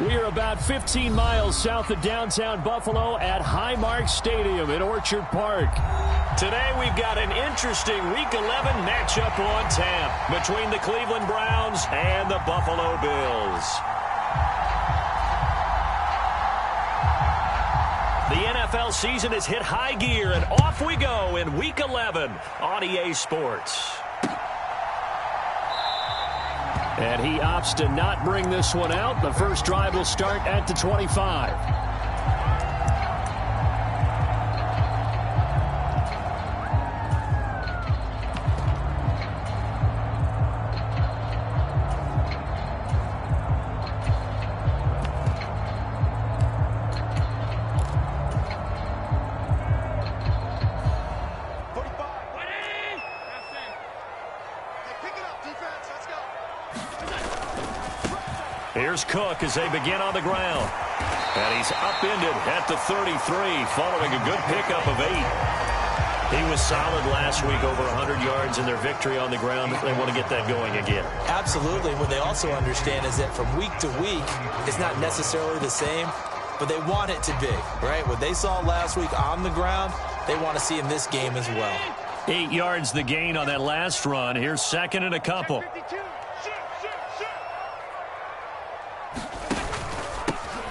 We are about 15 miles south of downtown Buffalo at Highmark Stadium in Orchard Park. Today we've got an interesting Week 11 matchup on tap between the Cleveland Browns and the Buffalo Bills. The NFL season has hit high gear, and off we go in Week 11 on EA Sports. And he opts to not bring this one out. The first drive will start at the 25. Here's Cook as they begin on the ground. And he's upended at the 33 following a good pickup of 8. He was solid last week, over 100 yards in their victory on the ground. They want to get that going again. Absolutely. What they also understand is that from week to week, it's not necessarily the same, but they want it to be, right? What they saw last week on the ground, they want to see in this game as well. 8 yards the gain on that last run. Here's second and a couple.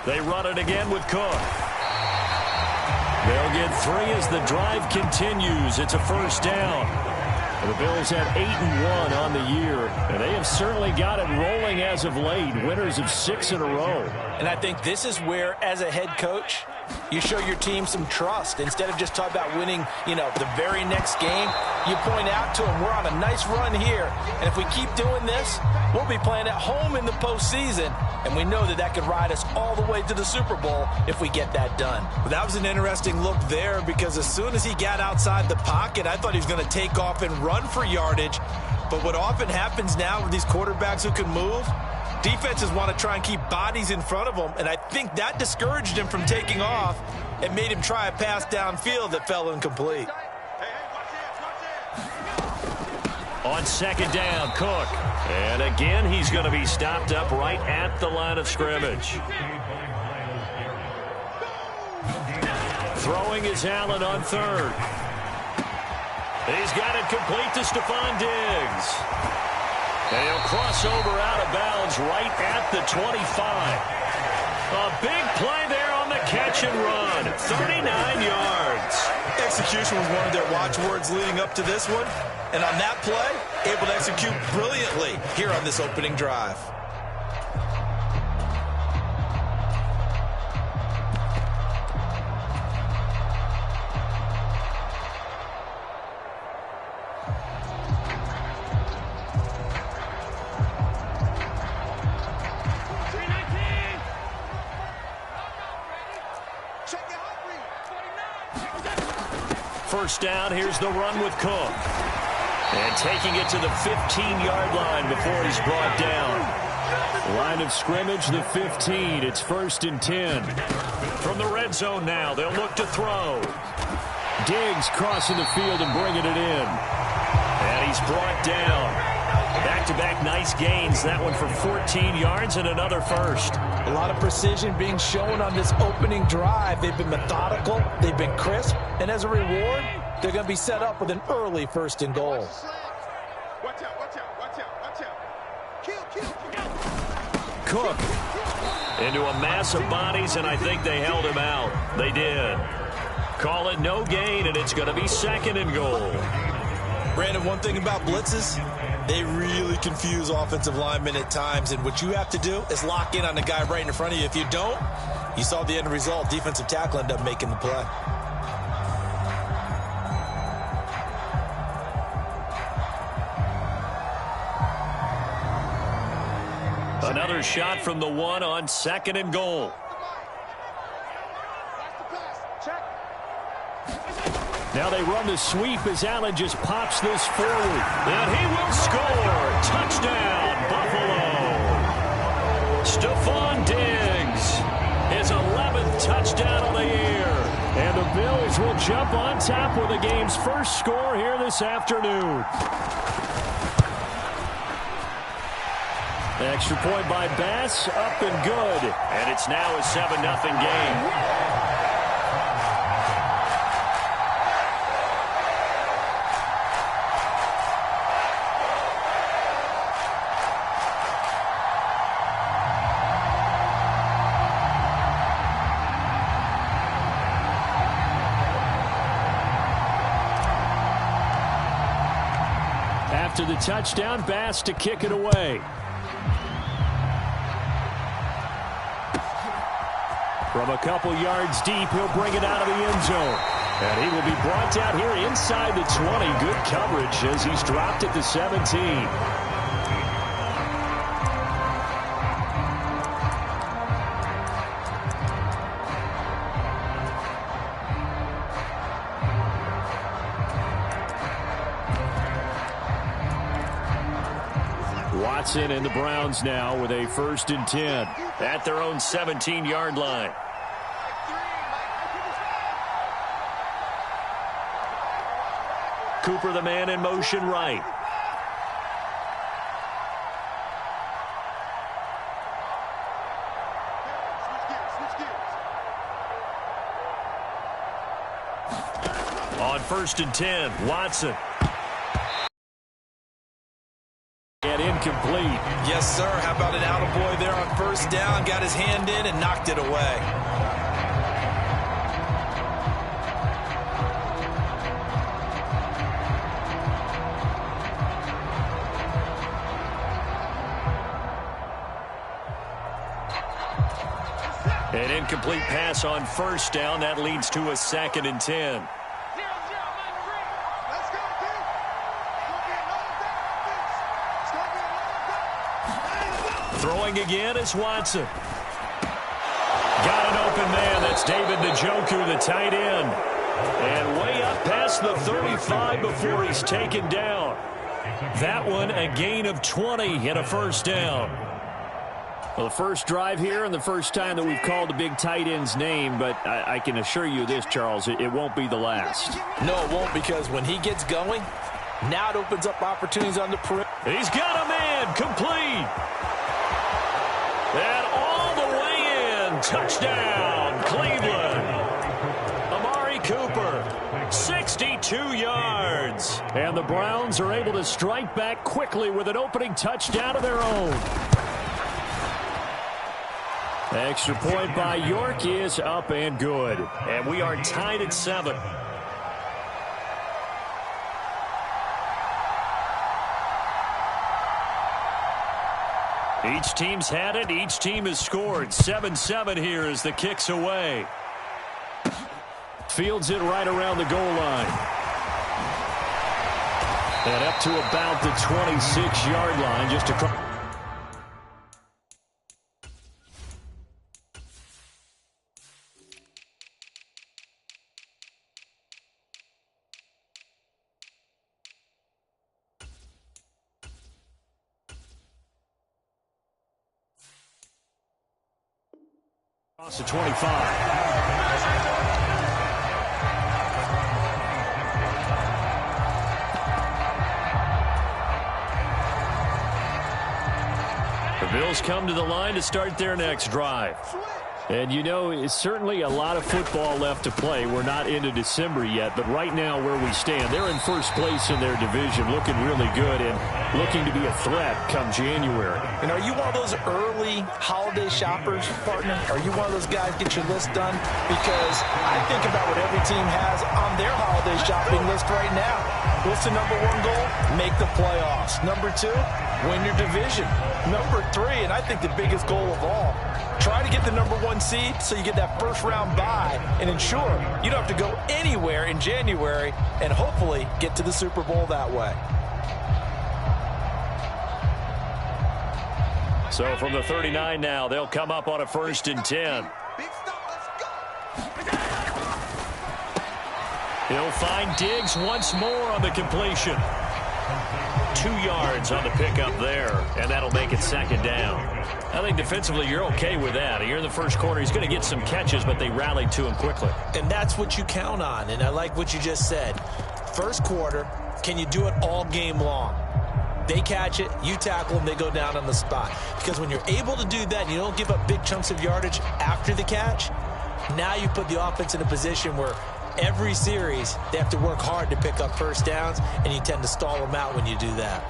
They run it again with Cook. They'll get 3 as the drive continues. It's a first down. The Bills have 8-1 on the year, and they have certainly got it rolling as of late. Winners of 6 in a row. And I think this is where, as a head coach, you show your team some trust. Instead of just talking about winning, the very next game, you point out to them, we're on a nice run here. And if we keep doing this, we'll be playing at home in the postseason. And we know that that could ride us all the way to the Super Bowl if we get that done. Well, that was an interesting look there, because as soon as he got outside the pocket, I thought he was going to take off and run for yardage. But what often happens now with these quarterbacks who can move, defenses want to try and keep bodies in front of them, and I think that discouraged him from taking off and made him try a pass downfield that fell incomplete. On second down, Cook. And again, he's going to be stopped up right at the line of scrimmage. Throwing is Allen on third. He's got it complete to Stephon Diggs. And he'll cross over out of bounds right at the 25. A big play there on the catch and run. 39 yards. Execution was one of their watchwords leading up to this one. And on that play, able to execute brilliantly here on this opening drive. First down, here's the run with Cook. And taking it to the 15-yard line before he's brought down. Line of scrimmage, the 15. It's 1st and 10. From the red zone now, they'll look to throw. Diggs crossing the field and bringing it in. And he's brought down. Back-to-back nice gains. That one for 14 yards and another first. A lot of precision being shown on this opening drive. They've been methodical. They've been crisp. And as a reward, they're going to be set up with an early 1st and goal. Watch out, watch out, watch out, watch out. Kill. Cook into a mass of bodies, and I think they held him out. They did. Call it no gain, and it's going to be 2nd and goal. Brandon, one thing about blitzes, they really confuse offensive linemen at times, and what you have to do is lock in on the guy right in front of you. If you don't, you saw the end result. Defensive tackle ended up making the play. Another shot from the 1 on 2nd and goal. Now they run the sweep as Allen just pops this forward. And he will score. Touchdown, Buffalo. Stephon Diggs, his 11th touchdown of the year. And the Bills will jump on top with the game's first score here this afternoon. Extra point by Bass, up and good. And it's now a 7-0 game. After the touchdown, Bass to kick it away. From a couple yards deep, he'll bring it out of the end zone. And he will be brought down here inside the 20. Good coverage as he's dropped at the 17. Watson and the Browns now with a 1st and 10 at their own 17-yard line. Cooper, the man in motion right. On 1st and 10, Watson. And incomplete. Yes, sir. How about an attaboy there on 1st down? Got his hand in and knocked it away. An incomplete pass on 1st down. That leads to a 2nd and 10. Throwing again is Watson. Got an open man. That's David Njoku, the tight end. And way up past the 35 before he's taken down. That one a gain of 20 and a 1st down. Well, the first drive here and the first time that we've called the big tight end's name, but I can assure you this, Charles, it won't be the last. No, it won't, because when he gets going, now it opens up opportunities on the perimeter. He's got a man, complete. And all the way in, touchdown, Cleveland. Amari Cooper, 62 yards. And the Browns are able to strike back quickly with an opening touchdown of their own. Extra point by York is up and good. And we are tied at 7. Each team's had it. Each team has scored. 7-7 here as the kick's away. Fields it right around the goal line. And up to about the 26-yard line, just across. Across the 25. The Bills come to the line to start their next drive. And, you know, it's certainly a lot of football left to play. We're not into December yet, but right now where we stand, they're in first place in their division, looking really good and looking to be a threat come January. And are you one of those early holiday shoppers, partner? Are you one of those guys get your list done? Because I think about what every team has on their holiday shopping list right now. What's the number 1 goal? Make the playoffs. Number 2, win your division. Number 3, and I think the biggest goal of all, try to get the number 1 seed so you get that first-round bye and ensure you don't have to go anywhere in January and hopefully get to the Super Bowl that way. So from the 39 now, they'll come up on a 1st and 10. He'll find Diggs once more on the completion. 2 yards on the pickup there, and that'll make it 2nd down. I think defensively you're okay with that. You're in the first quarter. He's going to get some catches, but they rallied to him quickly. And that's what you count on, and I like what you just said. First quarter, can you do it all game long? They catch it, you tackle them, they go down on the spot. Because when you're able to do that and you don't give up big chunks of yardage after the catch, now you put the offense in a position where every series they have to work hard to pick up first downs, and you tend to stall them out when you do that.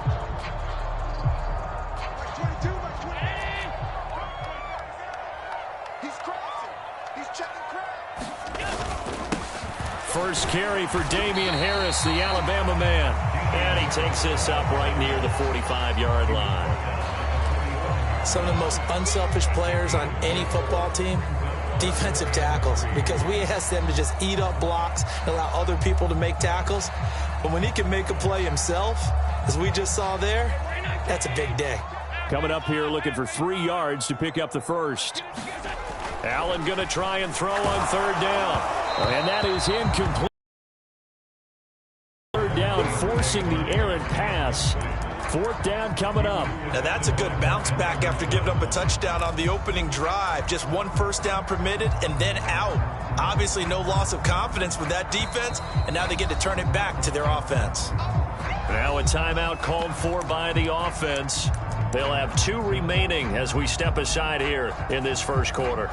First carry for Damian Harris, the Alabama man. And he takes this up right near the 45-yard line. Some of the most unselfish players on any football team, defensive tackles, because we ask them to just eat up blocks and allow other people to make tackles. But when he can make a play himself, as we just saw there, that's a big day. Coming up here looking for 3 yards to pick up the first. Allen going to try and throw on third down. And that is incomplete. Third down, forcing the errant pass. Fourth down coming up. Now that's a good bounce back after giving up a touchdown on the opening drive. Just 1 first down permitted and then out. Obviously no loss of confidence with that defense, and now they get to turn it back to their offense. Now a timeout called for by the offense. They'll have 2 remaining as we step aside here in this first quarter.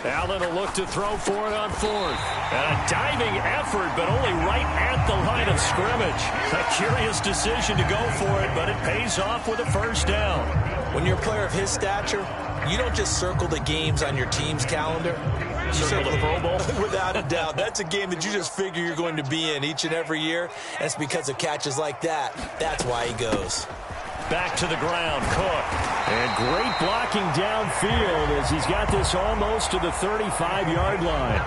Allen will look to throw for it on fourth. And a diving effort, but only right at the line of scrimmage. A curious decision to go for it, but it pays off with a first down. When you're a player of his stature, you don't just circle the games on your team's calendar. You Circle the Pro Bowl? Without a doubt. That's a game that you just figure you're going to be in each and every year. And it's because of catches like that. That's why he goes. Back to the ground, Cook. And great blocking downfield as he's got this almost to the 35-yard line.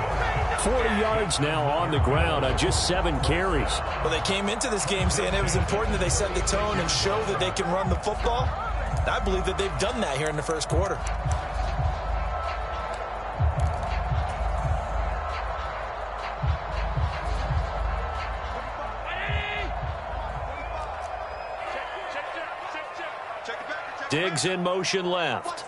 40 yards now on the ground on just 7 carries. Well, they came into this game saying it was important that they set the tone and show that they can run the football. I believe that they've done that here in the first quarter. Diggs in motion left.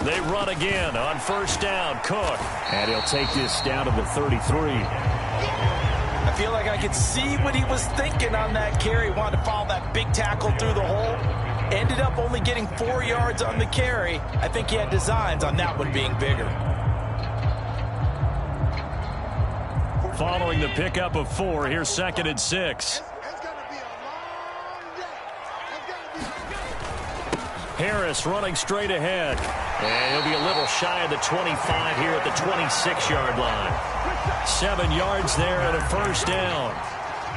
They run again on first down. Cook. And he'll take this down to the 33. I feel like I could see what he was thinking on that carry. Wanted to follow that big tackle through the hole. Ended up only getting 4 yards on the carry. I think he had designs on that one being bigger. Following the pickup of 4, here's 2nd and 6. Harris running straight ahead. And he'll be a little shy of the 25 here at the 26-yard line. 7 yards there and a first down.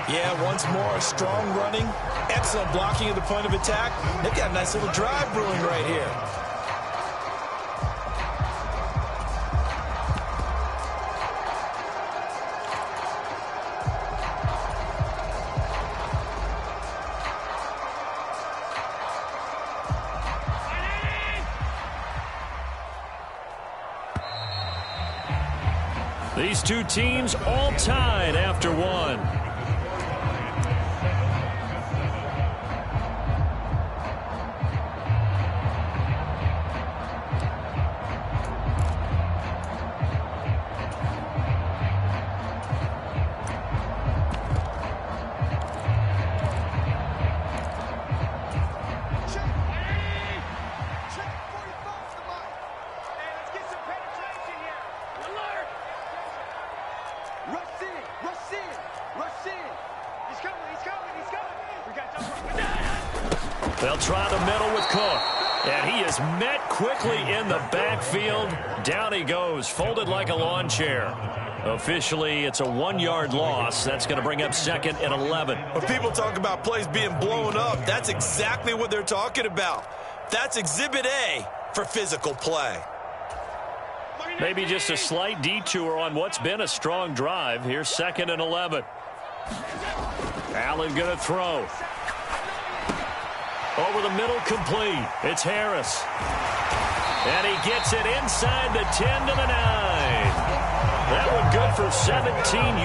Yeah, once more, strong running. Excellent blocking at the point of attack. They've got a nice little drive brewing right here. These two teams all tied after 1. They'll try the middle with Cook. And he is met quickly in the backfield. Down he goes, folded like a lawn chair. Officially, it's a 1-yard loss. That's going to bring up 2nd and 11. When people talk about plays being blown up, that's exactly what they're talking about. That's Exhibit A for physical play. Maybe just a slight detour on what's been a strong drive. Here's 2nd and 11. Allen going to throw. Over the middle, complete. It's Harris. And he gets it inside the 10 to the 9. That one good for 17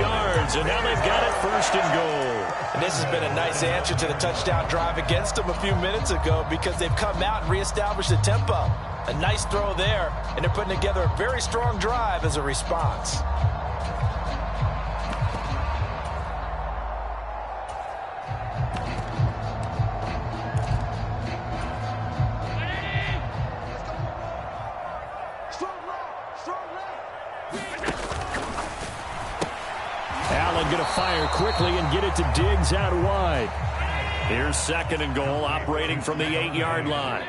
yards, and now they've got it first and goal. And this has been a nice answer to the touchdown drive against them a few minutes ago because they've come out and reestablished the tempo. A nice throw there, and they're putting together a very strong drive as a response. Allen going to fire quickly and get it to Diggs out wide. Here's second and goal, operating from the 8-yard line.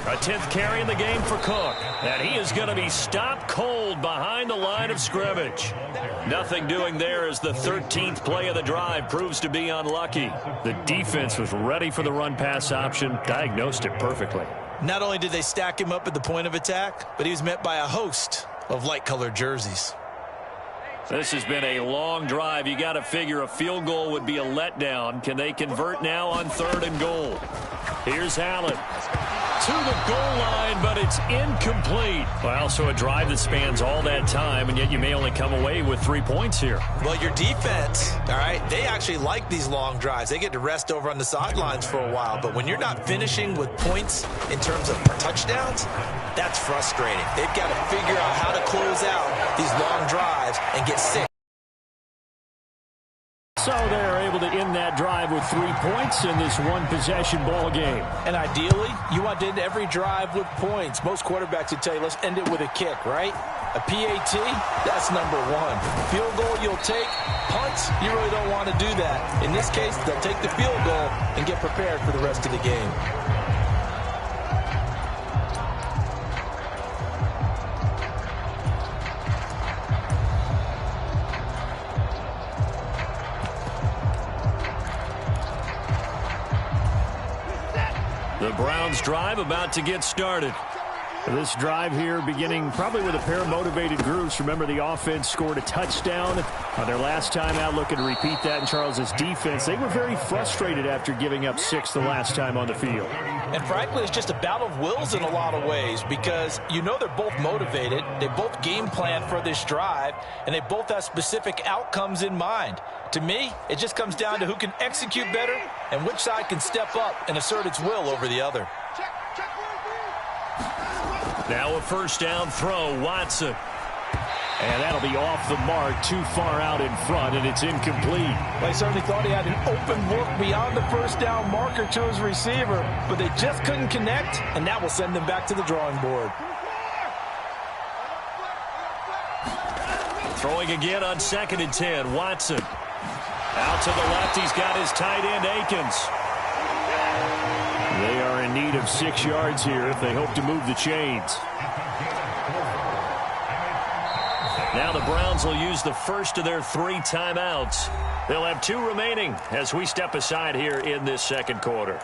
A 10th carry in the game for Cook. And he is going to be stopped cold behind the line of scrimmage. Nothing doing there as the 13th play of the drive proves to be unlucky. The defense was ready for the run-pass option, diagnosed it perfectly. Not only did they stack him up at the point of attack, but he was met by a host of light-colored jerseys. This has been a long drive. You got to figure a field goal would be a letdown. Can they convert now on 3rd and goal? Here's Allen to the goal line, but it's incomplete. Well, so a drive that spans all that time, and yet you may only come away with 3 points here. Well, your defense, all right, they actually like these long drives. They get to rest over on the sidelines for a while, but when you're not finishing with points in terms of touchdowns, that's frustrating. They've got to figure out how to close out these long drives and get 6. So they're able to end that drive with 3 points in this one-possession ball game. And ideally, you want to end every drive with points. Most quarterbacks would tell you, let's end it with a kick, right? A PAT, that's number 1. Field goal you'll take. Punts, you really don't want to do that. In this case, they'll take the field goal and get prepared for the rest of the game. The Browns drive about to get started. This drive here beginning probably with a pair of motivated groups. Remember, the offense scored a touchdown on their last time out. Looking to repeat that in Charles's defense. They were very frustrated after giving up 6 the last time on the field. And frankly, it's just a battle of wills in a lot of ways because you know they're both motivated. They both game plan for this drive, and they both have specific outcomes in mind. To me, it just comes down to who can execute better and which side can step up and assert its will over the other. Now a first down throw, Watson. And that'll be off the mark, too far out in front, and it's incomplete. They certainly thought he had an open look beyond the first down marker to his receiver, but they just couldn't connect, and that will send them back to the drawing board. Throwing again on 2nd and 10, Watson. Out to the left, he's got his tight end, Akins. They are in need of 6 yards here if they hope to move the chains. Now the Browns will use the first of their 3 timeouts. They'll have 2 remaining as we step aside here in this second quarter.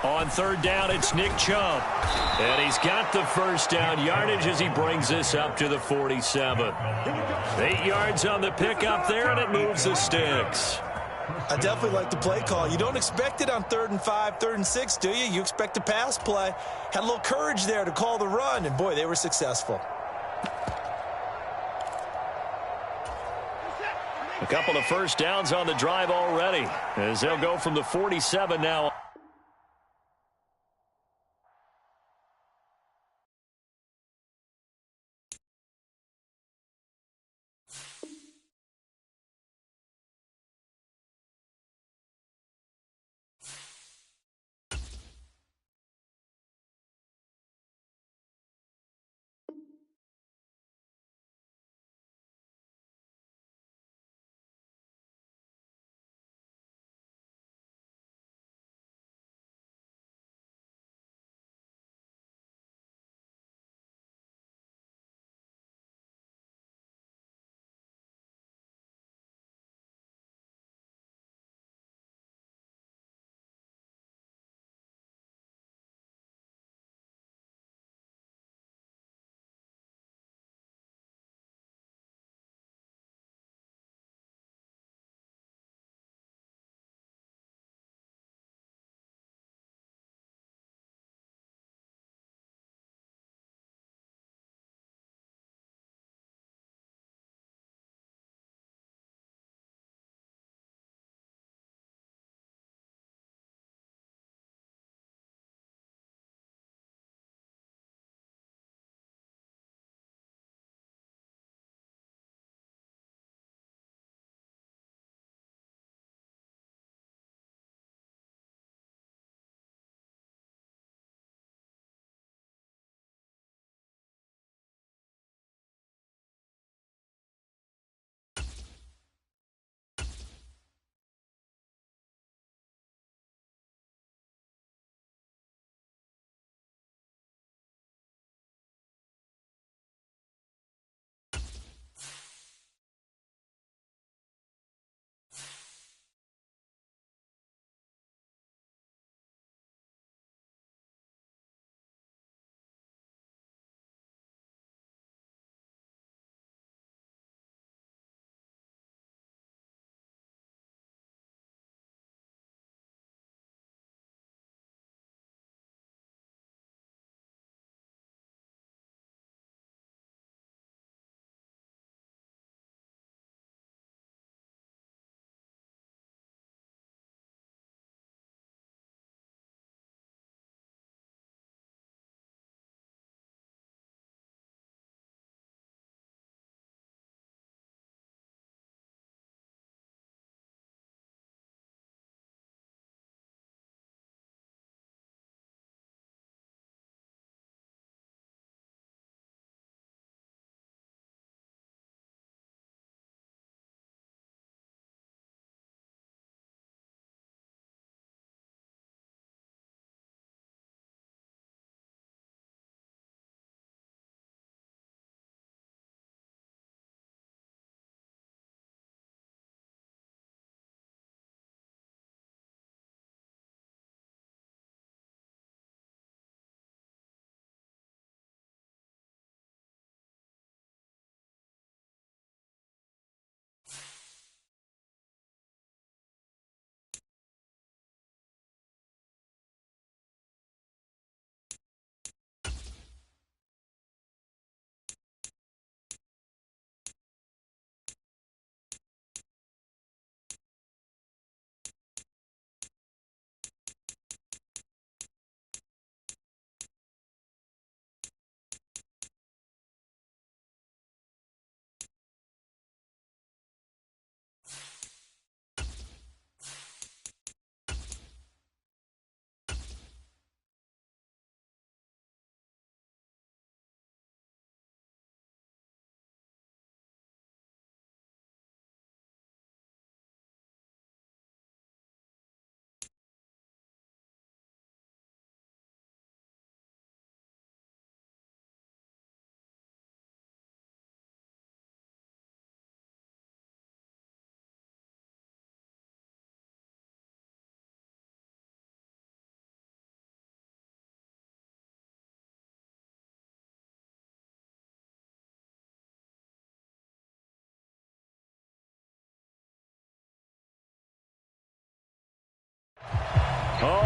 On 3rd down, it's Nick Chubb. And he's got the first down yardage as he brings this up to the 47. 8 yards on the pickup there, and it moves the sticks. I definitely like the play call. You don't expect it on 3rd and 5, 3rd and 6, do you? You expect a pass play. Had a little courage there to call the run, and boy, they were successful. A couple of first downs on the drive already as they'll go from the 47 now.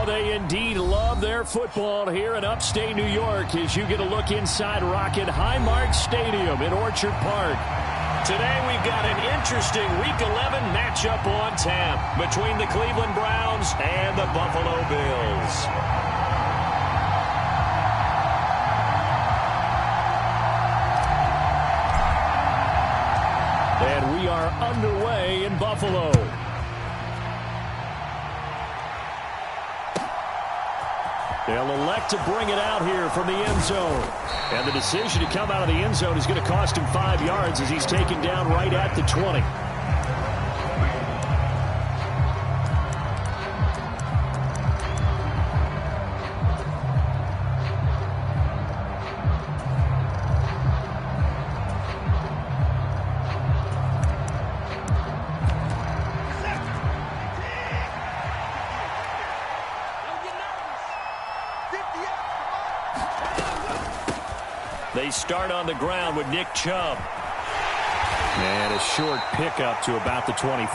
Oh, they indeed love their football here in upstate New York as you get a look inside Rocket Highmark Stadium in Orchard Park. Today we've got an interesting Week 11 matchup on tap between the Cleveland Browns and the Buffalo Bills. And we are underway in Buffalo. They'll elect to bring it out here from the end zone. And the decision to come out of the end zone is going to cost him 5 yards as he's taken down right at the 20. They start on the ground with Nick Chubb. And a short pickup to about the 25.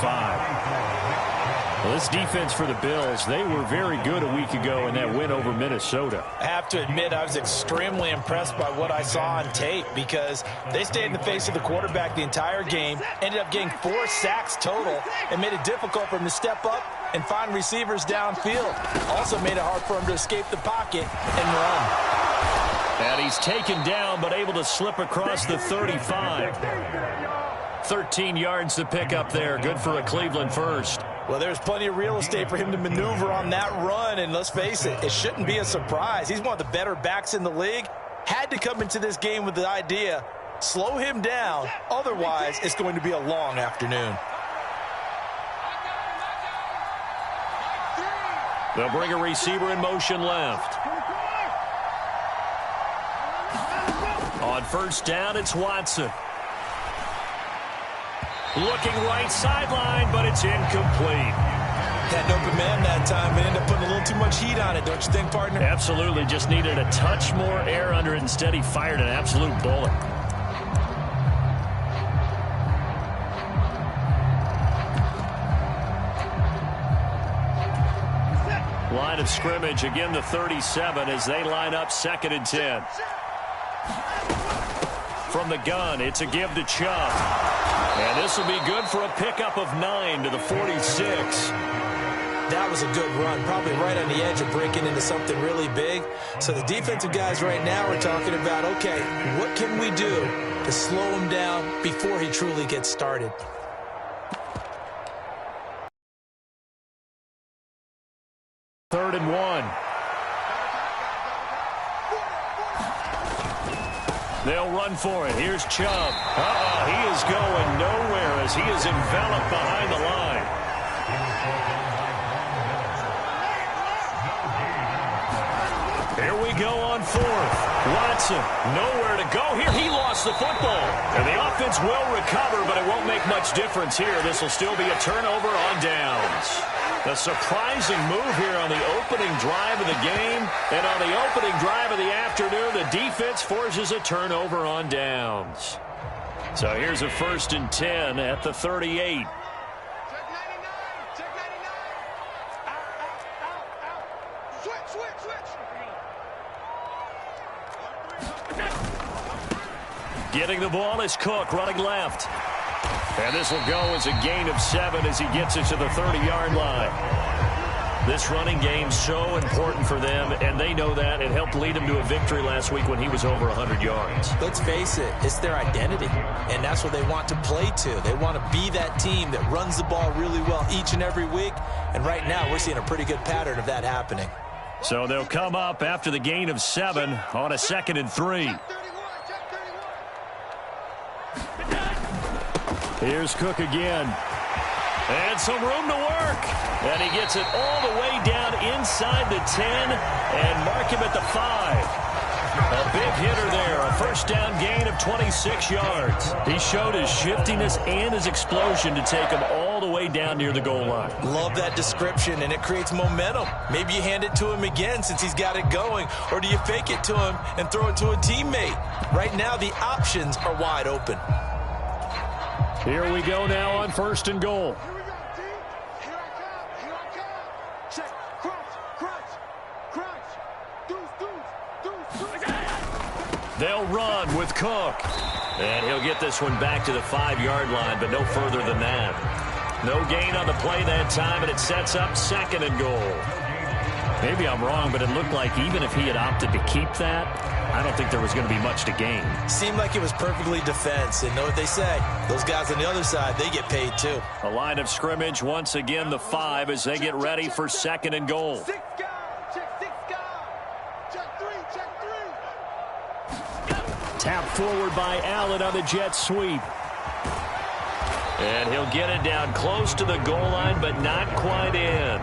Well, this defense for the Bills, they were very good a week ago in that win over Minnesota. I have to admit, I was extremely impressed by what I saw on tape because they stayed in the face of the quarterback the entire game, ended up getting 4 sacks total, and made it difficult for him to step up and find receivers downfield. Also made it hard for him to escape the pocket and run. And he's taken down, but able to slip across the 35. 13 yards to pick up there. Good for a Cleveland first. Well, there's plenty of real estate for him to maneuver on that run, and let's face it, it shouldn't be a surprise. He's one of the better backs in the league. Had to come into this game with the idea, slow him down, otherwise it's going to be a long afternoon. They'll bring a receiver in motion left. On first down, it's Watson. Looking right sideline, but it's incomplete. Had an open man that time and ended up putting a little too much heat on it, don't you think, partner? Absolutely. Just needed a touch more air under it. Instead, he fired an absolute bullet. Line of scrimmage, again the 37 as they line up 2nd and 10. From the gun, it's a give to Chubb. And this will be good for a pickup of 9 to the 46. That was a good run, probably right on the edge of breaking into something really big. So the defensive guys right now are talking about, okay, what can we do to slow him down before he truly gets started? Third and 1. They'll run for it. Here's Chubb. He is going nowhere as he is enveloped behind the line. Here we go on 4th. Watson, nowhere to go here. He lost the football. And the offense will recover, but it won't make much difference here. This will still be a turnover on downs. A surprising move here on the opening drive of the game. And on the opening drive of the afternoon, the defense forces a turnover on downs. So here's a 1st and 10 at the 38. Getting the ball is Cook running left. And this will go as a gain of 7 as he gets it to the 30-yard line. This running game so important for them, and they know that. It helped lead them to a victory last week when he was over 100 yards. Let's face it, it's their identity, and that's what they want to play to. They want to be that team that runs the ball really well each and every week, and right now we're seeing a pretty good pattern of that happening. So they'll come up after the gain of 7 on a 2nd and 3. Here's Cook again. And some room to work. And he gets it all the way down inside the 10 and mark him at the 5. A big hitter there. A first down gain of 26 yards. He showed his shiftiness and his explosion to take him all the way down near the goal line. Love that description, and it creates momentum. Maybe you hand it to him again since he's got it going, or do you fake it to him and throw it to a teammate? Right now, the options are wide open. Here we go now on 1st and goal. Here we go, team. Here I come. Here I come. Check. Crunch. Crunch. They'll run with Cook. And he'll get this one back to the 5-yard line, but no further than that. No gain on the play that time, and it sets up 2nd and goal. Maybe I'm wrong, but it looked like even if he had opted to keep that, I don't think there was going to be much to gain. Seemed like it was perfectly defense. And know what they say? Those guys on the other side, they get paid too. A line of scrimmage, once again the 5 as they get ready for 2nd and goal. Tap forward by Allen on the jet sweep. And he'll get it down close to the goal line, but not quite in.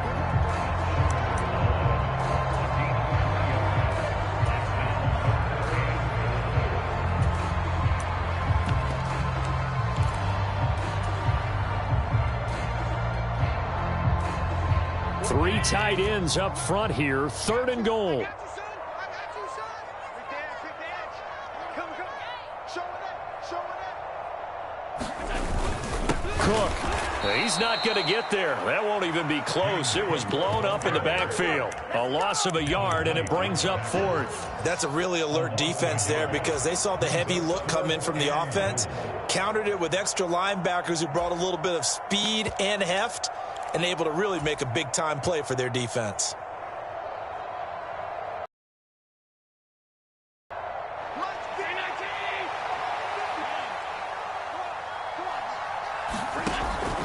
Three tight ends up front here, 3rd and goal. Cook, he's not going to get there. That won't even be close. It was blown up in the backfield. A loss of a yard, and it brings up 4th. That's a really alert defense there because they saw the heavy look come in from the offense, countered it with extra linebackers who brought a little bit of speed and heft, and able to really make a big-time play for their defense.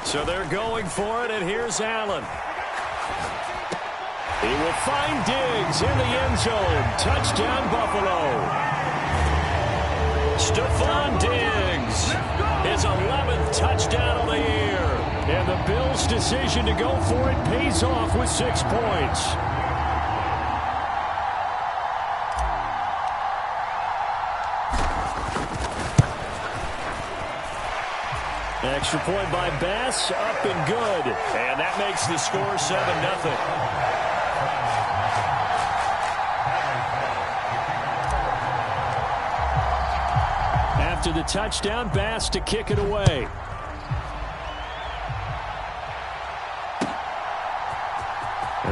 So they're going for it, and here's Allen. He will find Diggs in the end zone. Touchdown, Buffalo. Stephon Diggs, his 11th touchdown of the year. And the Bills' decision to go for it pays off with 6 points. Extra point by Bass, up and good. And that makes the score 7-0. After the touchdown, Bass to kick it away.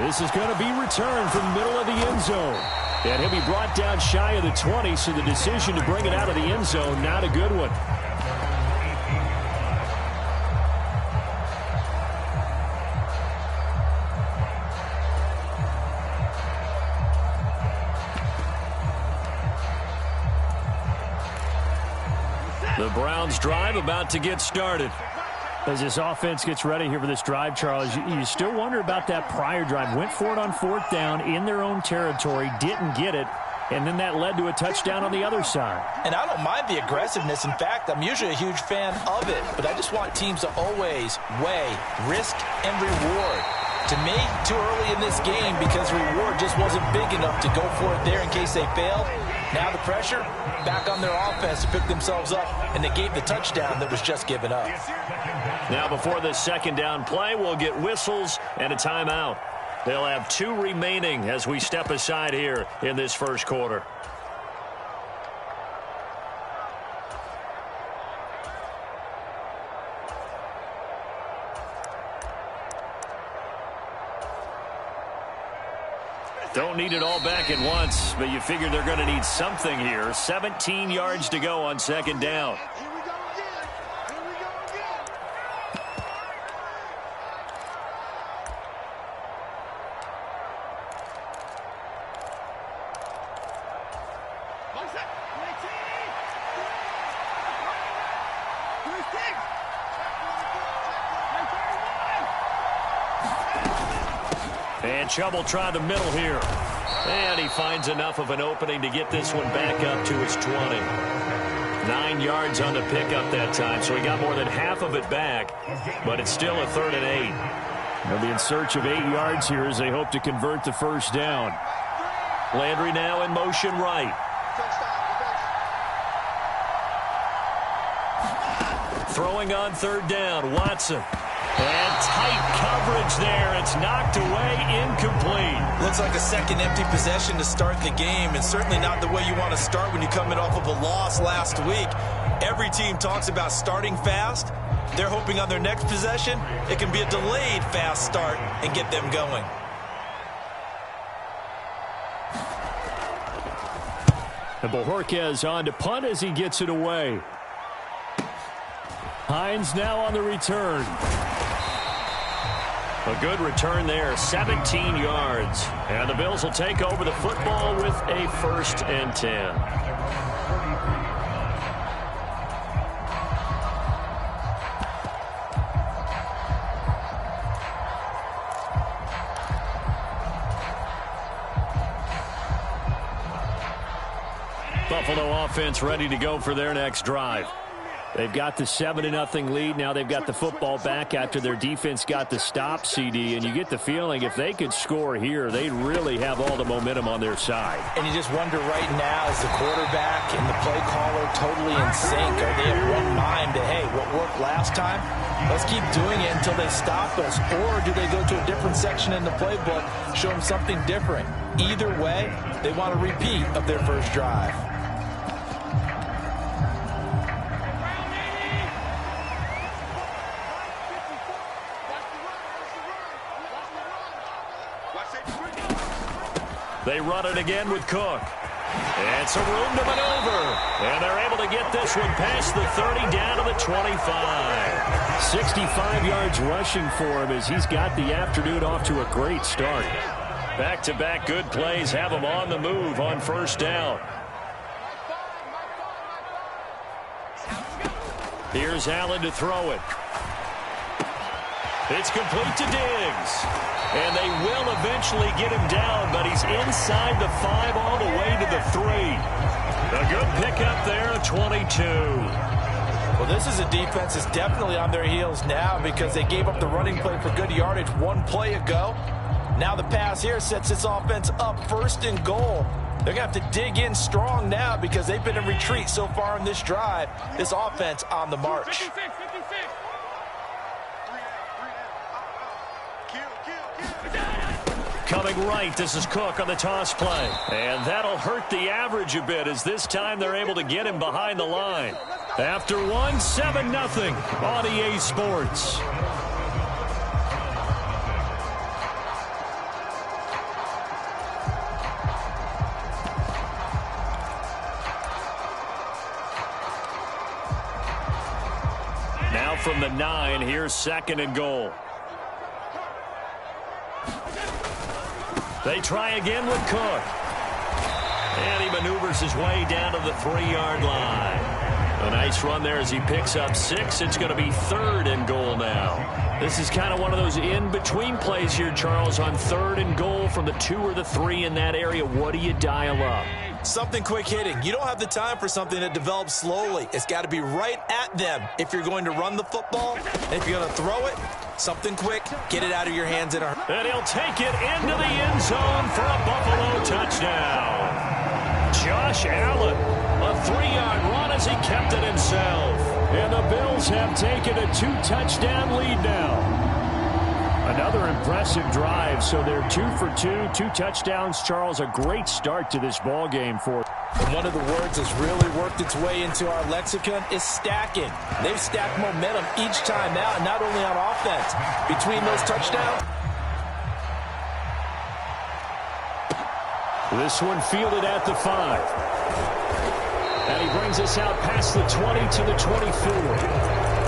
This is going to be returned from the middle of the end zone. And he'll be brought down shy of the 20, so the decision to bring it out of the end zone, not a good one. The Browns drive about to get started. As this offense gets ready here for this drive, Charles, you still wonder about that prior drive. Went for it on 4th down in their own territory, didn't get it, and then that led to a touchdown on the other side. And I don't mind the aggressiveness. In fact, I'm usually a huge fan of it, but I just want teams to always weigh risk and reward. To me, too early in this game because the reward just wasn't big enough to go for it there in case they failed. Now the pressure back on their offense to pick themselves up, and they gave the touchdown that was just given up. Now before this 2nd down play, we'll get whistles and a timeout. They'll have 2 remaining as we step aside here in this first quarter. Don't need it all back at once, but you figure they're going to need something here. 17 yards to go on 2nd down. And Chubb will try the middle here. And he finds enough of an opening to get this one back up to his 20. 9 yards on the pickup that time, so he got more than half of it back, but it's still a 3rd and 8. They'll be in search of 8 yards here as they hope to convert the first down. Landry now in motion right. Throwing on 3rd down, Watson. And tight coverage there. It's knocked away, incomplete. Looks like a second empty possession to start the game, and certainly not the way you want to start when you're coming off of a loss last week. Every team talks about starting fast. They're hoping on their next possession, it can be a delayed fast start and get them going. The Bojorquez on to punt as he gets it away. Hines now on the return. A good return there, 17 yards. And the Bills will take over the football with a 1st and 10. Buffalo offense ready to go for their next drive. They've got the 7-0 lead. Now they've got the football back after their defense got the stop, CD. And you get the feeling if they could score here, they really have all the momentum on their side. And you just wonder right now, is the quarterback and the play caller totally in sync? Are they of one mind that, hey, what worked last time, let's keep doing it until they stop us? Or do they go to a different section in the playbook, show them something different? Either way, they want a repeat of their first drive. They run it again with Cook. And some room to maneuver. And they're able to get this one past the 30 down to the 25. 65 yards rushing for him as he's got the afternoon off to a great start. Back-to-back good plays have him on the move on 1st down. Here's Allen to throw it. It's complete to Diggs. And they will eventually get him down, but he's inside the 5 all the way to the 3. A good pickup there, 22. Well, this is a defense that's definitely on their heels now because they gave up the running play for good yardage one play ago. Now the pass here sets this offense up 1st and goal. They're going to have to dig in strong now because they've been in retreat so far in this drive. This offense on the march. Coming right, this is Cook on the toss play. And that'll hurt the average a bit as this time they're able to get him behind the line. After 7-0 on EA Sports. Now from the 9, here's 2nd and goal. They try again with Cook. And he maneuvers his way down to the 3-yard line. A nice run there as he picks up 6. It's going to be 3rd and goal now. This is kind of one of those in-between plays here, Charles, on 3rd and goal from the 2 or the 3 in that area. What do you dial up? Something quick hitting. You don't have the time for something that develops slowly. It's got to be right at them if you're going to run the football. And if you're going to throw it, something quick, get it out of your hands in a hurry. And he'll take it into the end zone for a Buffalo touchdown. Josh Allen, a 3-yard run as he kept it himself. And the Bills have taken a 2-touchdown lead now. Another impressive drive, so they're 2 for 2, 2 touchdowns. Charles, a great start to this ball game for. And one of the words that's really worked its way into our lexicon is stacking. They've stacked momentum each time out, not only on offense. Between those touchdowns. This one fielded at the 5. And he brings us out past the 20 to the 24.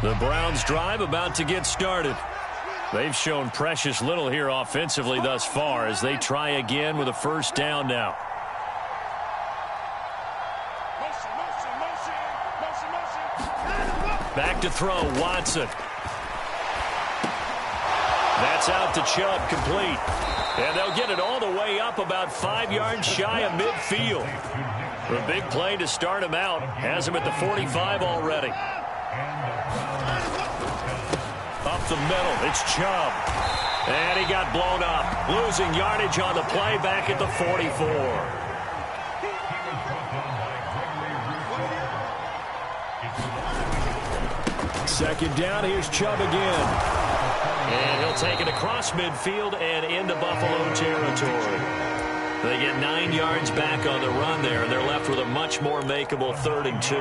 The Browns drive about to get started. They've shown precious little here offensively thus far as they try again with a 1st down now. Back to throw, Watson. That's out to Chubb, complete. And they'll get it all the way up about 5 yards shy of midfield. A big play to start him out. Has him at the 45 already. Up the middle, it's Chubb. And he got blown up. Losing yardage on the play back at the 44. Second down, here's Chubb again. And he'll take it across midfield and into Buffalo territory. They get 9 yards back on the run there, and they're left with a much more makeable 3rd and 2.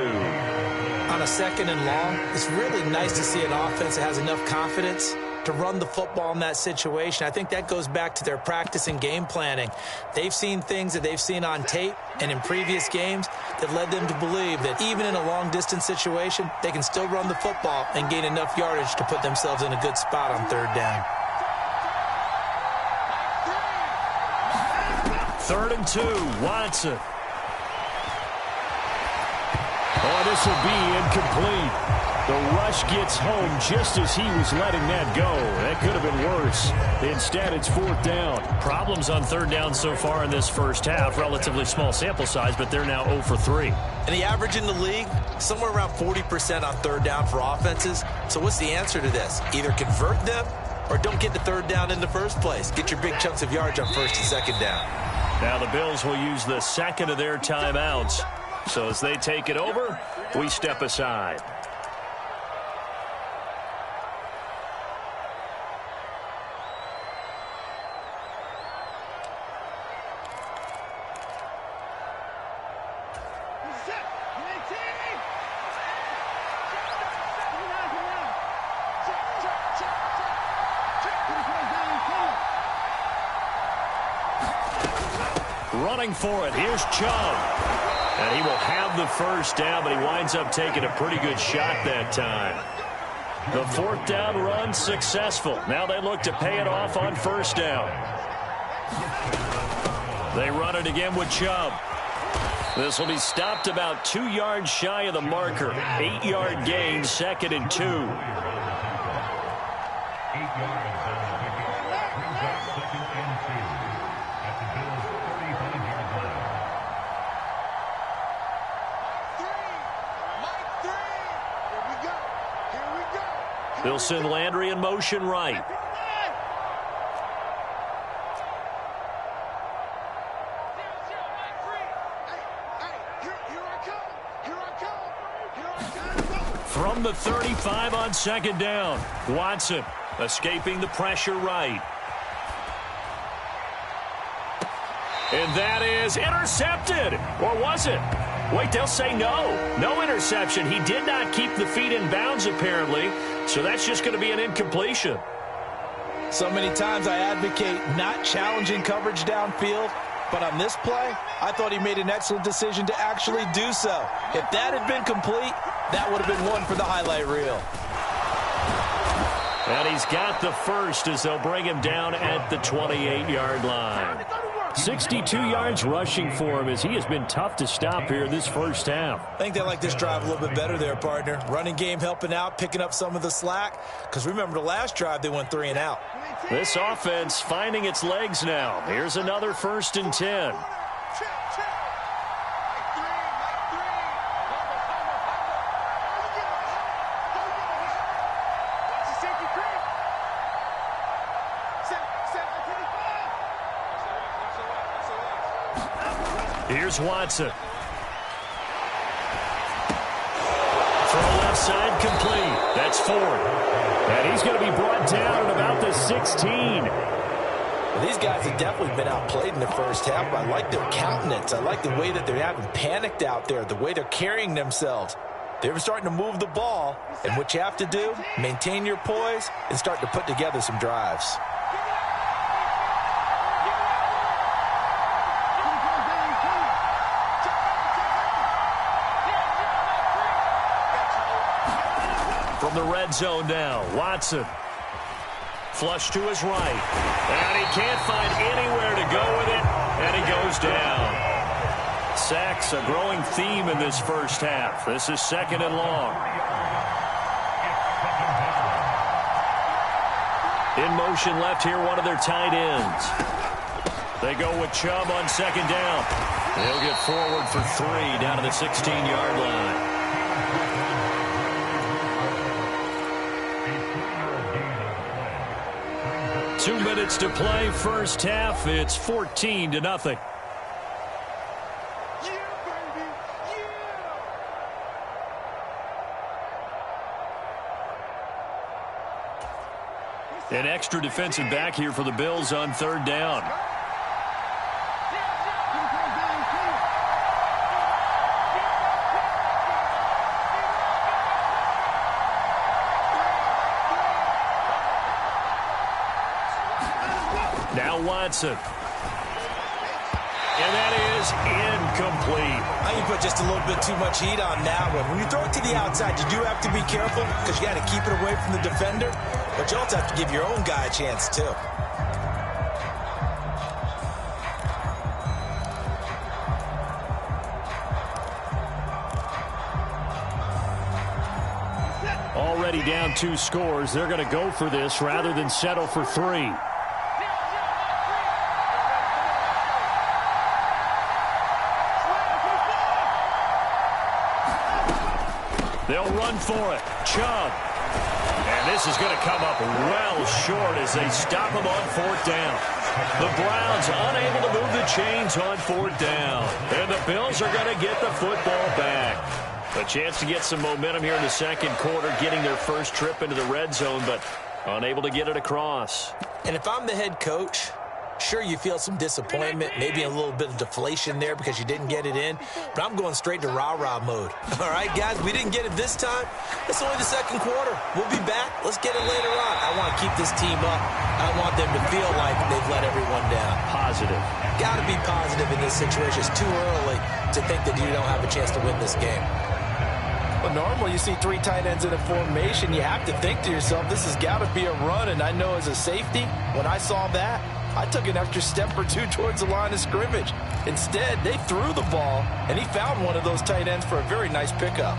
on a 2nd and long, it's really nice to see an offense that has enough confidence to run the football in that situation. I think that goes back to their practice and game planning. They've seen things that they've seen on tape and in previous games that led them to believe that even in a long-distance situation, they can still run the football and gain enough yardage to put themselves in a good spot on 3rd down. 3rd and 2, Watson. Oh, this will be incomplete. The rush gets home just as he was letting that go. That could have been worse. Instead, it's 4th down. Problems on 3rd down so far in this first half. Relatively small sample size, but they're now 0 for 3. And the average in the league, somewhere around 40% on 3rd down for offenses. So what's the answer to this? Either convert them or don't get to 3rd down in the first place. Get your big chunks of yards on 1st and 2nd down. Now the Bills will use the 2nd of their timeouts. So as they take it over, we step aside. Running for it. Here's Chubb. And he will have the 1st down, but he winds up taking a pretty good shot that time. The 4th down run successful. Now they look to pay it off on 1st down. They run it again with Chubb. This will be stopped about 2 yards shy of the marker. 8-yard gain, 2nd and 2. 8 yards. They'll send Landry in motion right. From the 35 on 2nd down. Watson escaping the pressure right. And that is intercepted. Or was it? Wait, they'll say no. No interception. He did not keep the feet in bounds, apparently. So that's just going to be an incompletion. So many times I advocate not challenging coverage downfield. But on this play, I thought he made an excellent decision to actually do so. If that had been complete, that would have been one for the highlight reel. And he's got the 1st as they'll bring him down at the 28-yard line. 62 yards rushing for him as he has been tough to stop here this first half. I think they like this drive a little bit better there, partner. Running game helping out, picking up some of the slack. Because remember the last drive, they went 3 and out. This offense finding its legs now. Here's another 1st and 10. Here's Watson. Throw left side complete. That's 4. And he's going to be brought down at about the 16. Well, these guys have definitely been outplayed in the first half. I like their countenance. I like the way that they haven't panicked out there, the way they're carrying themselves. They're starting to move the ball. And what you have to do, maintain your poise and start to put together some drives. From the red zone now, Watson. Flush to his right. And he can't find anywhere to go with it. And he goes down. Sacks, a growing theme in this first half. This is 2nd and long. In motion left here, one of their tight ends. They go with Chubb on 2nd down. They'll get forward for 3 down to the 16-yard line. Two minutes to play, first half. It's 14-0. An extra defensive back here for the Bills on 3rd down. Now Watson. And that is incomplete. I think you put just a little bit too much heat on that one. When you throw it to the outside, you do have to be careful because you got to keep it away from the defender. But you also have to give your own guy a chance, too. Already down 2 scores. They're going to go for this rather than settle for 3. They'll run for it. Chubb. And this is going to come up well short as they stop him on 4th down. The Browns unable to move the chains on 4th down. And the Bills are going to get the football back. A chance to get some momentum here in the second quarter, getting their first trip into the red zone, but unable to get it across. And if I'm the head coach, sure, you feel some disappointment, maybe a little bit of deflation there because you didn't get it in, but I'm going straight to rah-rah mode. All right, guys, we didn't get it this time. It's only the second quarter. We'll be back. Let's get it later on. I want to keep this team up. I want them to feel like they've let everyone down. Positive. Got to be positive in this situation. It's too early to think that you don't have a chance to win this game. Well, normally you see 3 tight ends in a formation. You have to think to yourself, this has got to be a run. And I know as a safety, when I saw that, I took an extra step or 2 towards the line of scrimmage. Instead, they threw the ball, and he found one of those tight ends for a very nice pickup.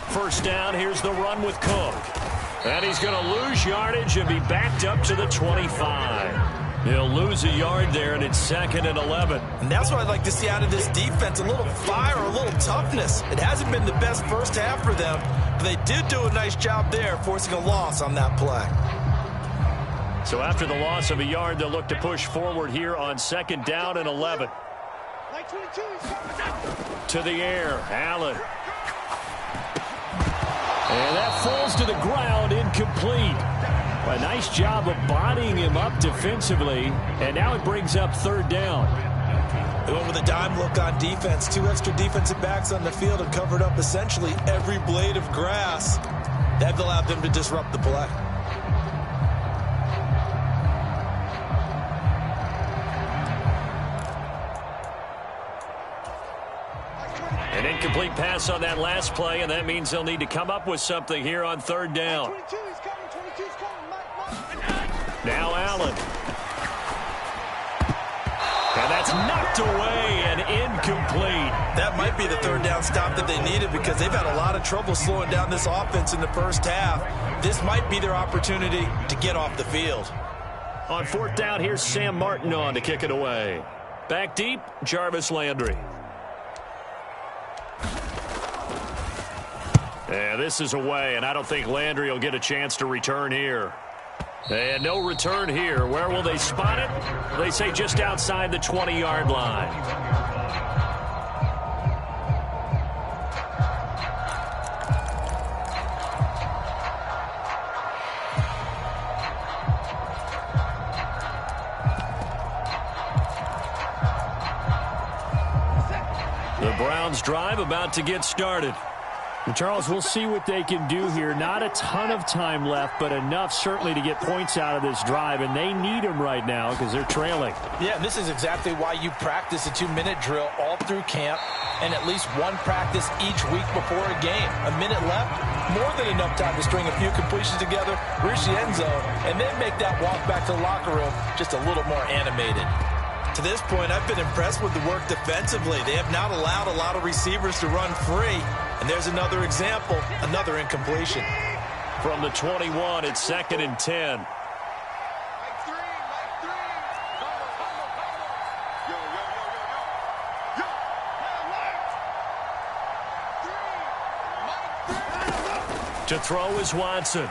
First down, here's the run with Cook. And he's going to lose yardage and be backed up to the 25. He'll lose a yard there, and it's 2nd and 11. And that's what I'd like to see out of this defense, a little fire, a little toughness. It hasn't been the best first half for them, but they did do a nice job there, forcing a loss on that play. So after the loss of a yard, they'll look to push forward here on 2nd down and 11. To the air, Allen. And that falls to the ground, incomplete. A nice job of bodying him up defensively, and now it brings up 3rd down. They went with a dime look on defense. 2 extra defensive backs on the field and covered up essentially every blade of grass. That allowed them to disrupt the play. An incomplete pass on that last play, and that means they'll need to come up with something here on 3rd down. Now Allen. And that's knocked away and incomplete. That might be the 3rd down stop that they needed because they've had a lot of trouble slowing down this offense in the first half. This might be their opportunity to get off the field. On 4th down, here's Sam Martin on to kick it away. Back deep, Jarvis Landry. And this is away, and I don't think Landry will get a chance to return here. And no return here. Where will they spot it? They say just outside the 20-yard line. The Browns drive about to get started. And Charles, we'll see what they can do here. Not a ton of time left, but enough certainly to get points out of this drive, and they need them right now because they're trailing. Yeah, this is exactly why you practice a 2-minute drill all through camp and at least one practice each week before a game. A minute left, more than enough time to string a few completions together, reach the end zone, and then make that walk back to the locker room just a little more animated. To this point, I've been impressed with the work defensively. They have not allowed a lot of receivers to run free. And there's another example, another incompletion. From the 21, it's 2nd and 10. To throw is Watson.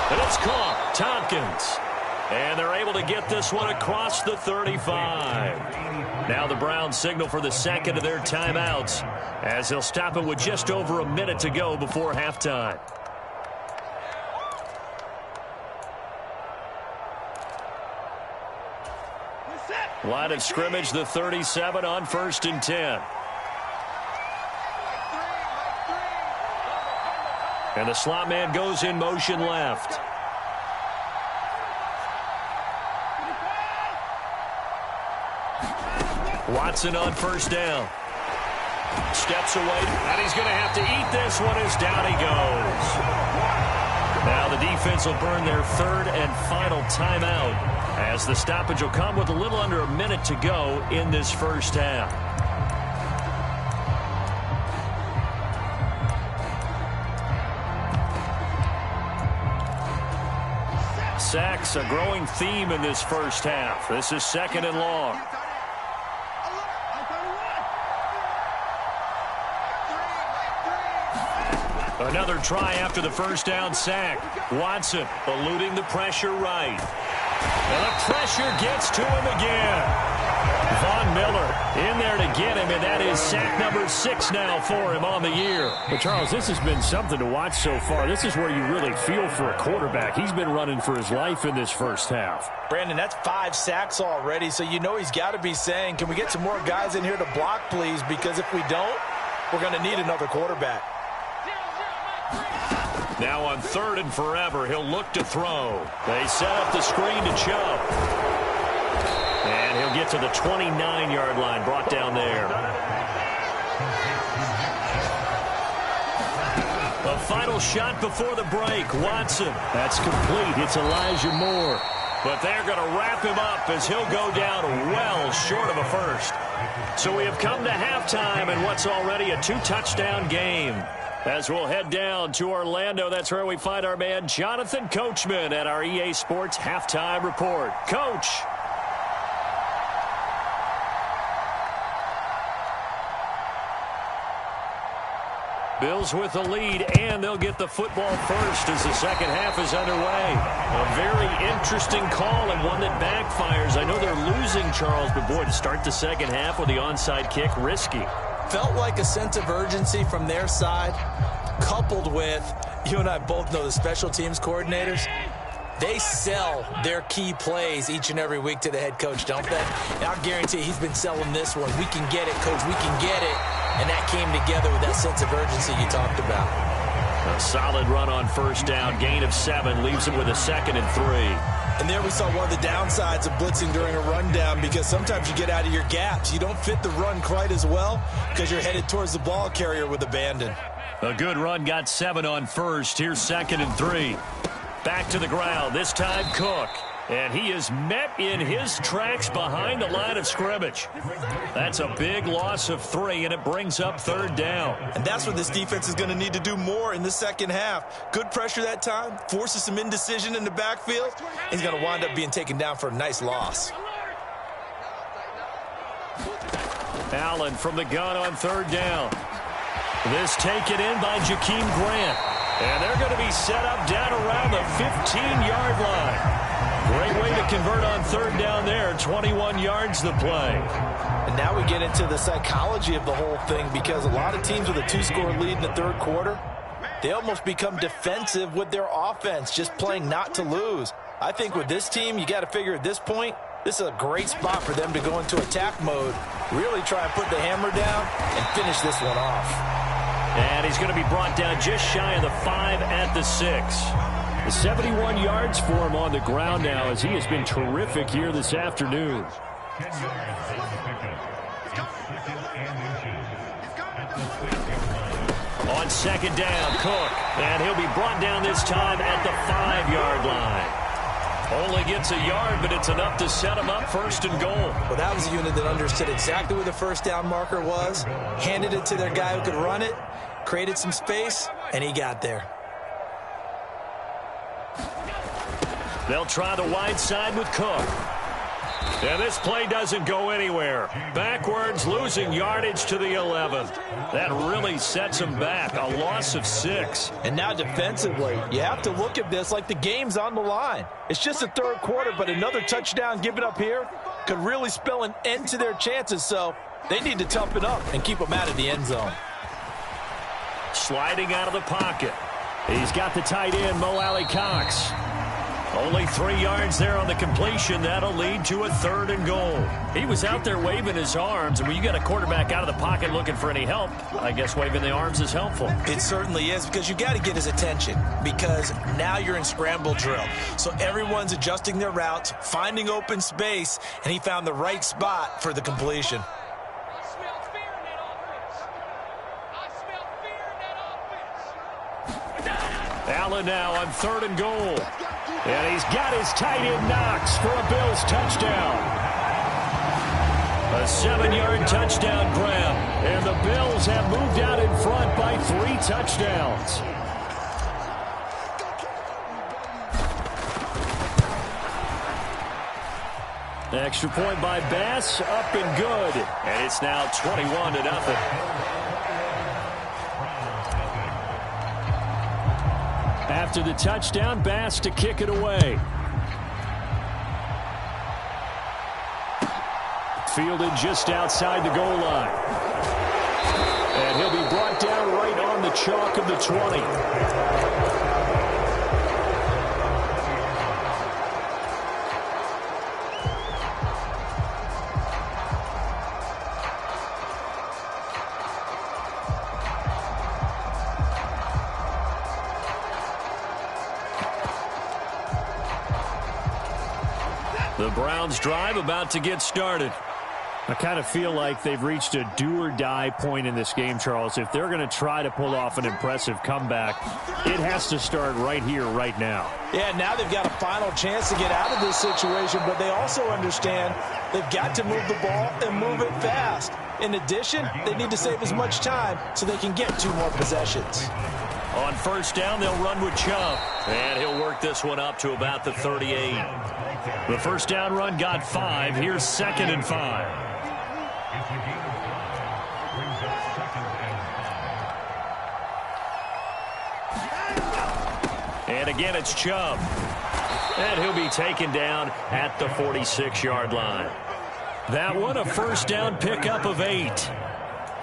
And it's caught. Tompkins. And they're able to get this one across the 35. Now the Browns signal for the 2nd of their timeouts as they'll stop it with just over a minute to go before halftime. Line of scrimmage, the 37 on 1st and 10. And the slot man goes in motion left. Watson on first down. Steps away, and he's going to have to eat this one as down he goes. Now the defense will burn their third and final timeout as the stoppage will come with a little under a minute to go in this first half. Sacks, a growing theme in this first half. This is second and long. Another try after the first down sack. Watson eluding the pressure right. And the pressure gets to him again. Von Miller in there to get him, and that is sack number 6 now for him on the year. But, Charles, this has been something to watch so far. This is where you really feel for a quarterback. He's been running for his life in this first half. Brandon, that's 5 sacks already, so you know he's got to be saying, can we get some more guys in here to block, please? Because if we don't, we're going to need another quarterback. Now on 3rd and forever, he'll look to throw. They set up the screen to Chubb. And he'll get to the 29-yard line, brought down there. A final shot before the break. Watson. That's complete. It's Elijah Moore. But they're going to wrap him up as he'll go down well short of a first. So we have come to halftime in what's already a 2-touchdown game. As we'll head down to Orlando, that's where we find our man Jonathan Coachman at our EA Sports Halftime Report. Coach. Bills with the lead, and they'll get the football first as the second half is underway. A very interesting call and one that backfires. I know they're losing, Charles, but boy, to start the second half with the onside kick, risky. Felt like a sense of urgency from their side, coupled with, you and I both know the special teams coordinators, they sell their key plays each and every week to the head coach, don't they? And I'll guarantee he's been selling this one. We can get it, coach, we can get it. And that came together with that sense of urgency you talked about. A solid run on first down, gain of 7, leaves him with a 2nd and 3. And there we saw one of the downsides of blitzing during a rundown, because sometimes you get out of your gaps. You don't fit the run quite as well because you're headed towards the ball carrier with abandon. A good run, got 7 on first. Here's 2nd and 3. Back to the ground, this time Cook. And he is met in his tracks behind the line of scrimmage. That's a big loss of 3, and it brings up 3rd down. And that's what this defense is going to need to do more in the second half. Good pressure that time, forces some indecision in the backfield. He's going to wind up being taken down for a nice loss. Allen from the gun on 3rd down. This taken in by Jakeem Grant. And they're going to be set up down around the 15-yard line. Great way to convert on 3rd down there. 21 yards the play. And now we get into the psychology of the whole thing, because a lot of teams with a 2-score lead in the 3rd quarter, they almost become defensive with their offense, just playing not to lose. I think with this team, you got to figure at this point, this is a great spot for them to go into attack mode, really try and put the hammer down and finish this one off. And he's going to be brought down just shy of the 5 at the 6. 71 yards for him on the ground now, as he has been terrific here this afternoon. On 2nd down, Cook. And he'll be brought down this time at the 5-yard line. Only gets a yard, but it's enough to set him up 1st and goal. Well, that was a unit that understood exactly where the first down marker was, handed it to their guy who could run it, created some space, and he got there. They'll try the wide side with Cook. And this play doesn't go anywhere. Backwards, losing yardage to the 11. That really sets him back. A loss of 6. And now defensively, you have to look at this like the game's on the line. It's just the 3rd quarter, but another touchdown given up here could really spell an end to their chances. So they need to toughen up and keep them out of the end zone. Sliding out of the pocket. He's got the tight end, Mo Alley-Cox. Only 3 yards there on the completion. That'll lead to a 3rd and goal. He was out there waving his arms, and when you got a quarterback out of the pocket looking for any help, I guess waving the arms is helpful. It certainly is, because you got to get his attention, because now you're in scramble drill. So everyone's adjusting their routes, finding open space, and he found the right spot for the completion. Allen now on 3rd and goal. And he's got his tight end Knox for a Bills touchdown. A 7-yard touchdown grab. And the Bills have moved out in front by 3 touchdowns. The extra point by Bass, up and good. And it's now 21-0. After the touchdown, Bass to kick it away. Fielded just outside the goal line. And he'll be brought down right on the chalk of the 20. The Browns drive about to get started. I kind of feel like they've reached a do-or-die point in this game, Charles. If they're going to try to pull off an impressive comeback, it has to start right here, right now. Yeah, now they've got a final chance to get out of this situation, but they also understand they've got to move the ball and move it fast. In addition, they need to save as much time so they can get 2 more possessions. On 1st down, they'll run with Chubb. And he'll work this one up to about the 38. The 1st down run got 5. Here's 2nd and 5. And again, it's Chubb. And he'll be taken down at the 46-yard line. That one, a 1st down pickup of 8.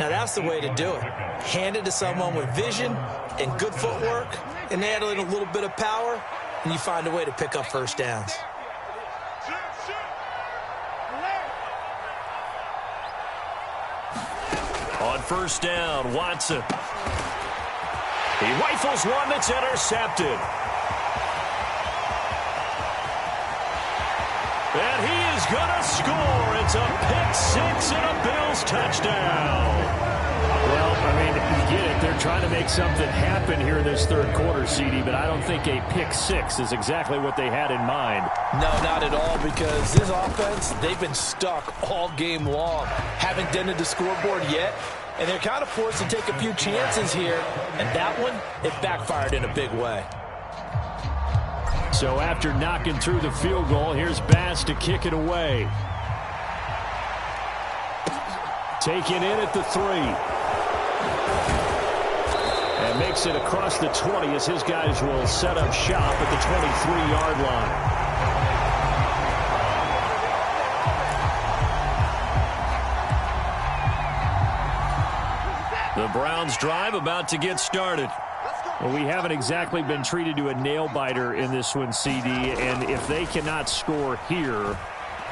Now that's the way to do it. Hand it to someone with vision and good footwork, and add in a little bit of power, and you find a way to pick up 1st downs. On 1st down, Watson. He rifles one that's intercepted. And he is going to score. It's a pick-6 and a Bills touchdown. Well, I mean, you get it. They're trying to make something happen here in this 3rd quarter, CD, but I don't think a pick-6 is exactly what they had in mind. No, not at all, because this offense, they've been stuck all game long. Haven't dented the scoreboard yet, and they're kind of forced to take a few chances here, and that one, it backfired in a big way. So after knocking through the field goal, here's Bass to kick it away. Taken in at the 3. And makes it across the 20 as his guys will set up shop at the 23-yard line. The Browns drive about to get started. Well, we haven't exactly been treated to a nail-biter in this one, CD, and if they cannot score here,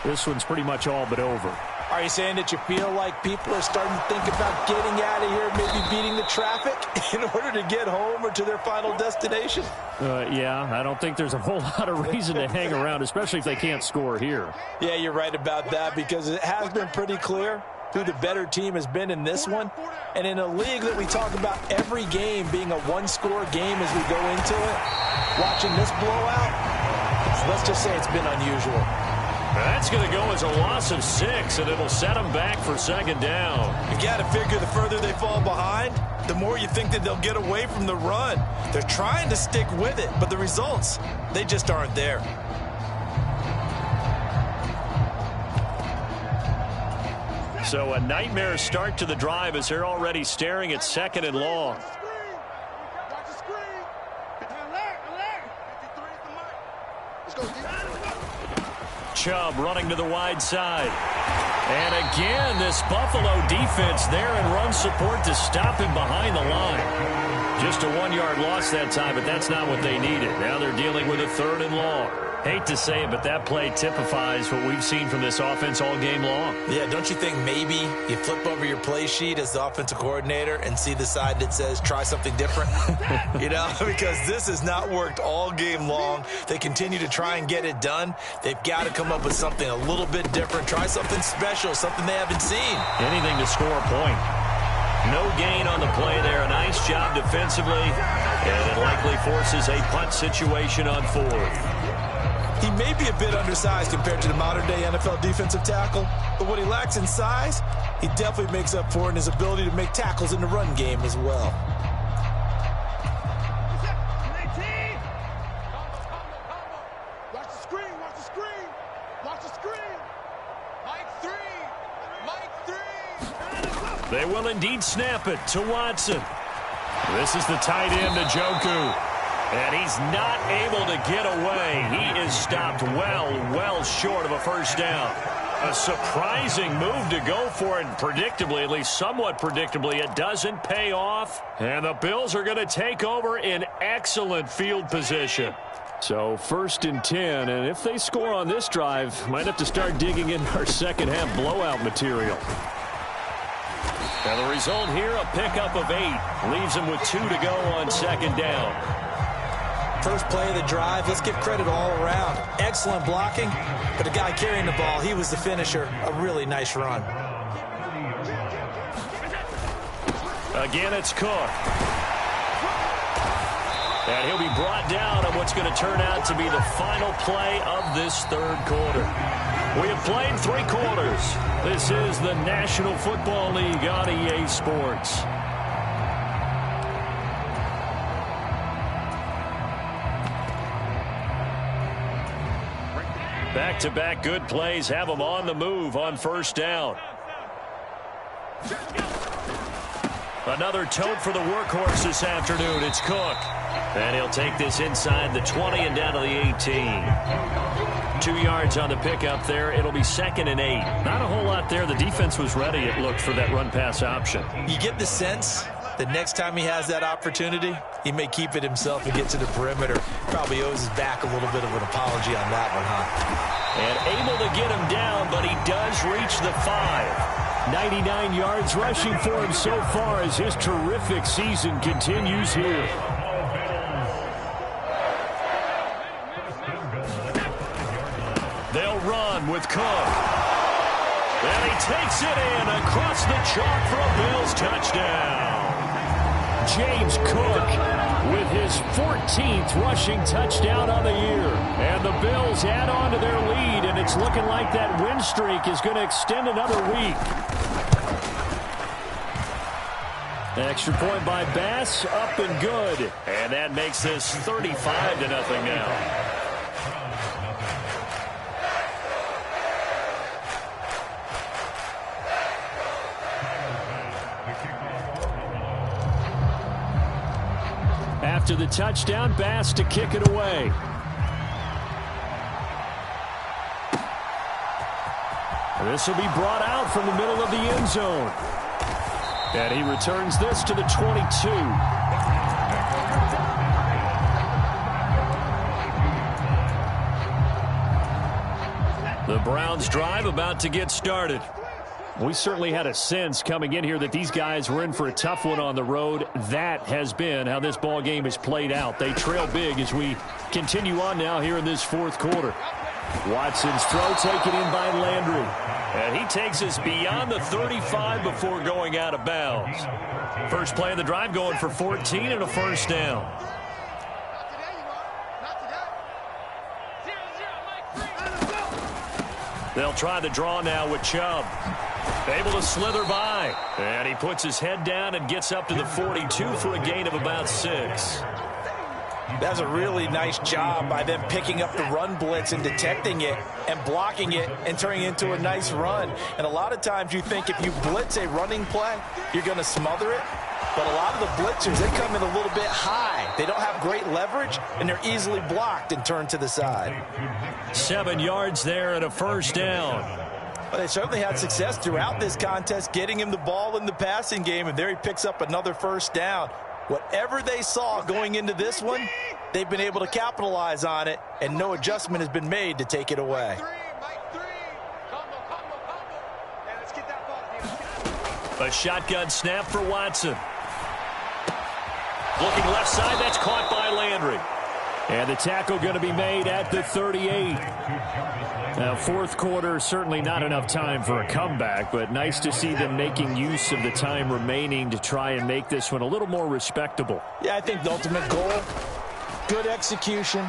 this one's pretty much all but over. Are you saying that you feel like people are starting to think about getting out of here, maybe beating the traffic in order to get home or to their final destination? Yeah, I don't think there's a whole lot of reason to hang around, especially if they can't score here. Yeah, you're right about that, because it has been pretty clear who the better team has been in this one. And in a league that we talk about every game being a one-score game as we go into it, watching this blowout, let's just say it's been unusual. That's going to go as a loss of 6, and it'll set them back for 2nd down. You got to figure the further they fall behind, the more you think that they'll get away from the run. They're trying to stick with it, but the results, they just aren't there. So a nightmare start to the drive as they're already staring at 2nd and long. Chubb running to the wide side. And again, this Buffalo defense there in run support to stop him behind the line. Just a 1-yard loss that time, but that's not what they needed. Now they're dealing with a 3rd and long. Hate to say it, but that play typifies what we've seen from this offense all game long. Yeah, don't you think maybe you flip over your play sheet as the offensive coordinator and see the side that says try something different? You know, because this has not worked all game long. They continue to try and get it done. They've got to come up with something a little bit different. Try something special, something they haven't seen. Anything to score a point. No gain on the play there. A nice job defensively, and it likely forces a punt situation on fourth. He may be a bit undersized compared to the modern-day NFL defensive tackle, but what he lacks in size, he definitely makes up for in his ability to make tackles in the run game as well. Watch the screen, watch the screen, watch the screen. Mike 3, Mike 3. They will indeed snap it to Watson. This is the tight end, Njoku. And he's not able to get away. He is stopped well short of a first down. A surprising move to go for it, and predictably, at least somewhat predictably, it doesn't pay off. And the Bills are going to take over in excellent field position. So 1st and 10, and if they score on this drive, might have to start digging in our second half blowout material. And the result here, a pickup of 8. Leaves him with 2 to go on second down. First play of the drive, let's give credit all around. Excellent blocking, but the guy carrying the ball, he was the finisher. A really nice run. Again, it's Cook. And he'll be brought down on what's going to turn out to be the final play of this third quarter. We have played 3 quarters. This is the National Football League on EA Sports. Back-to-back good plays have them on the move on first down. Another tote for the workhorse this afternoon. It's Cook. And he'll take this inside the 20 and down to the 18. 2 yards on the pickup there. It'll be 2nd and 8. Not a whole lot there. The defense was ready, it looked, for that run-pass option. You get the sense that next time he has that opportunity, he may keep it himself and get to the perimeter. Probably owes his back a little bit of an apology on that one, huh? And able to get him down, but he does reach the 5. 99 yards rushing for him so far as his terrific season continues here. They'll run with Cook. And he takes it in across the chalk for a Bills touchdown. James Cook with his 14th rushing touchdown on the year. And the Bills add on to their lead, and it's looking like that win streak is going to extend another week. Extra point by Bass, up and good. And that makes this 35-0 now. After the touchdown, Bass to kick it away. This will be brought out from the middle of the end zone. And he returns this to the 22. The Browns drive about to get started. We certainly had a sense coming in here that these guys were in for a tough one on the road. That has been how this ball game has played out. They trail big as we continue on now here in this fourth quarter. Watson's throw taken in by Landry. And he takes us beyond the 35 before going out of bounds. First play of the drive going for 14 and a first down. They'll try the draw now with Chubb. Able to slither by. And he puts his head down and gets up to the 42 for a gain of about 6. That's a really nice job by them picking up the run blitz and detecting it and blocking it and turning it into a nice run. And a lot of times you think if you blitz a running play, you're going to smother it. But a lot of the blitzers, they come in a little bit high. They don't have great leverage, and they're easily blocked and turned to the side. 7 yards there and a first down. Well, they certainly had success throughout this contest, getting him the ball in the passing game, and there he picks up another first down. Whatever they saw going into this one, they've been able to capitalize on it, and no adjustment has been made to take it away. A shotgun snap for Watson. Looking left side, that's caught by Landry. And the tackle going to be made at the 38. Now, fourth quarter, certainly not enough time for a comeback, but nice to see them making use of the time remaining to try and make this one a little more respectable. Yeah, I think the ultimate goal, good execution,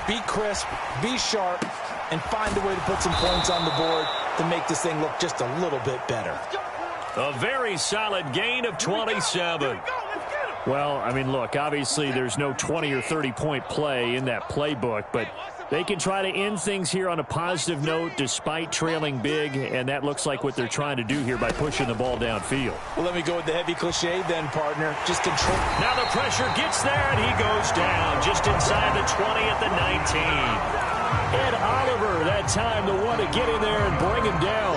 be crisp, be sharp, and find a way to put some points on the board to make this thing look just a little bit better. A very solid gain of 27. Well, I mean, look, obviously there's no 20 or 30-point play in that playbook, but they can try to end things here on a positive note despite trailing big, and that looks like what they're trying to do here by pushing the ball downfield. Well, let me go with the heavy cliche then, partner. Just control. Now the pressure gets there, and he goes down just inside the 20 at the 19. Ed Oliver, that time, the one to get in there and bring him down.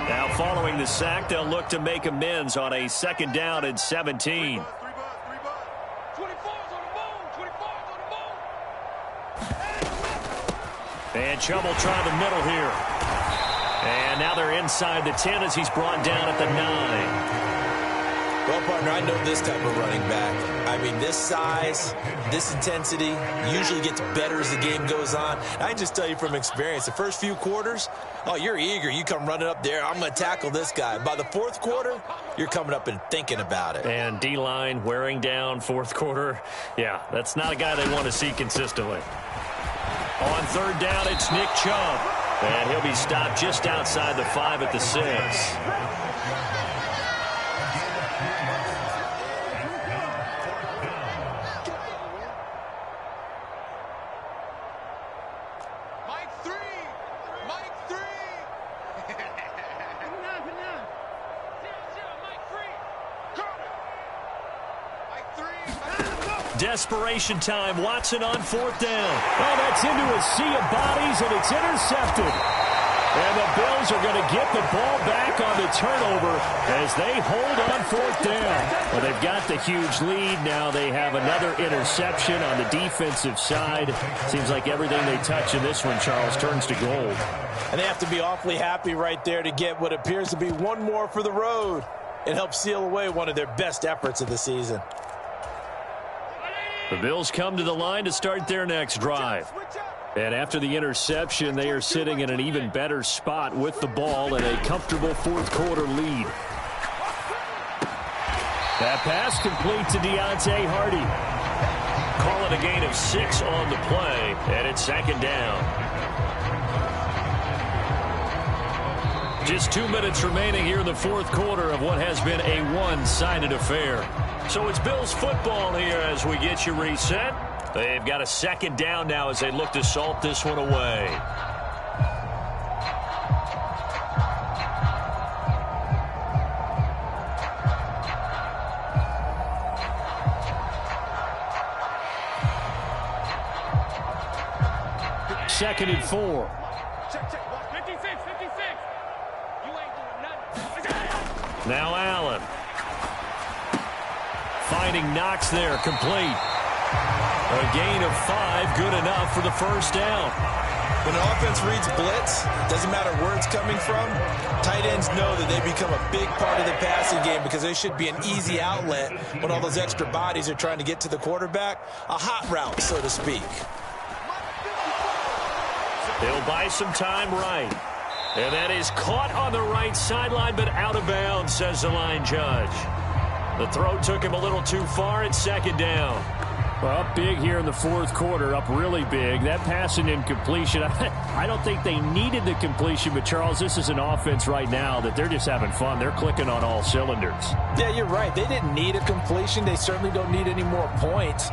Now following the sack, they'll look to make amends on a 2nd down and 17. And Chubb try the middle here. And now they're inside the 10 as he's brought down at the 9. Well, partner, I know this type of running back. I mean, this size, this intensity usually gets better as the game goes on. I can just tell you from experience, the first few quarters, oh, you're eager. You come running up there, I'm going to tackle this guy. By the fourth quarter, you're coming up and thinking about it. And D-line wearing down fourth quarter. Yeah, that's not a guy they want to see consistently. On 3rd down, it's Nick Chubb. And he'll be stopped just outside the 5 at the 6. Desperation time. Watson on 4th down. Oh, that's into a sea of bodies, and it's intercepted. And the Bills are going to get the ball back on the turnover as they hold on 4th down. Well, they've got the huge lead. Now they have another interception on the defensive side. Seems like everything they touch in this one, Charles, turns to gold. And they have to be awfully happy right there to get what appears to be one more for the road. It helps seal away one of their best efforts of the season. The Bills come to the line to start their next drive. And after the interception, they are sitting in an even better spot with the ball and a comfortable fourth quarter lead. That pass complete to Deontay Hardy. Call it a gain of 6 on the play, and it's 2nd down. Just 2 minutes remaining here in the fourth quarter of what has been a one-sided affair. So it's Bills football here as we get you reset. They've got a 2nd down now as they look to salt this one away. Second and 4. Now Allen. Finding Knox there, complete. A gain of 5, good enough for the 1st down. When an offense reads blitz, doesn't matter where it's coming from, tight ends know that they become a big part of the passing game because they should be an easy outlet when all those extra bodies are trying to get to the quarterback. A hot route, so to speak. They'll buy some time right. And that is caught on the right sideline, but out of bounds, says the line judge. The throw took him a little too far. It's 2nd down. Well, up big here in the fourth quarter, up really big. That pass and incompletion, I don't think they needed the completion, but Charles, this is an offense right now that they're just having fun. They're clicking on all cylinders. Yeah, you're right. They didn't need a completion. They certainly don't need any more points,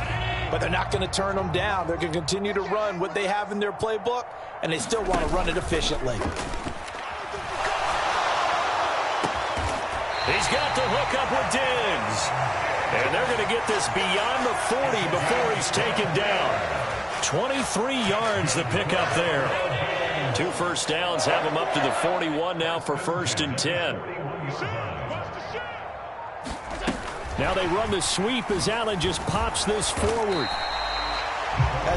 but they're not going to turn them down. They're going to continue to run what they have in their playbook, and they still want to run it efficiently. He's got the hook up with Diggs. And they're going to get this beyond the 40 before he's taken down. 23 yards the pickup there. 2 first downs have him up to the 41 now for 1st and 10. Now they run the sweep as Allen just pops this forward.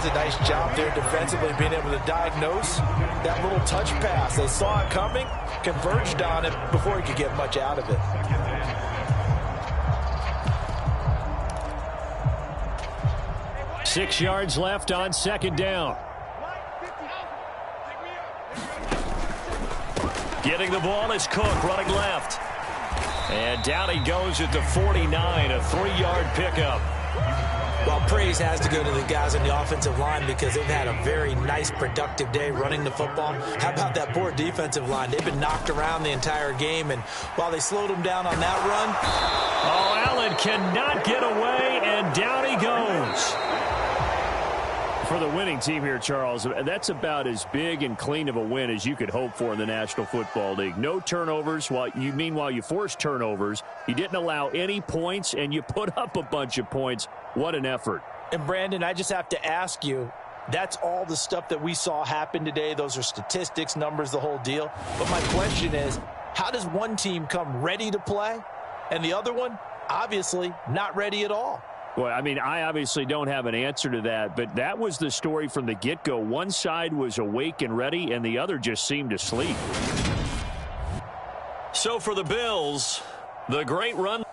does a nice job there defensively, being able to diagnose that little touch pass. They saw it coming, converged on it before he could get much out of it. Six yards left on second down. Getting the ball is Cook, running left. And down he goes at the 49, a 3-yard pickup. Well, praise has to go to the guys on the offensive line because they've had a very nice, productive day running the football. How about that poor defensive line? They've been knocked around the entire game, and while they slowed them down on that run. Oh, Allen cannot get away, and down he goes. For the winning team here, Charles, that's about as big and clean of a win as you could hope for in the National Football League. No turnovers. Meanwhile, you forced turnovers. You didn't allow any points, and you put up a bunch of points. What an effort. And, Brandon, I just have to ask you, that's all the stuff that we saw happen today. Those are statistics, numbers, the whole deal. But my question is, how does one team come ready to play, and the other one, obviously, not ready at all? Well, I mean, I obviously don't have an answer to that, but that was the story from the get-go. One side was awake and ready, and the other just seemed asleep. So for the Bills, the great run.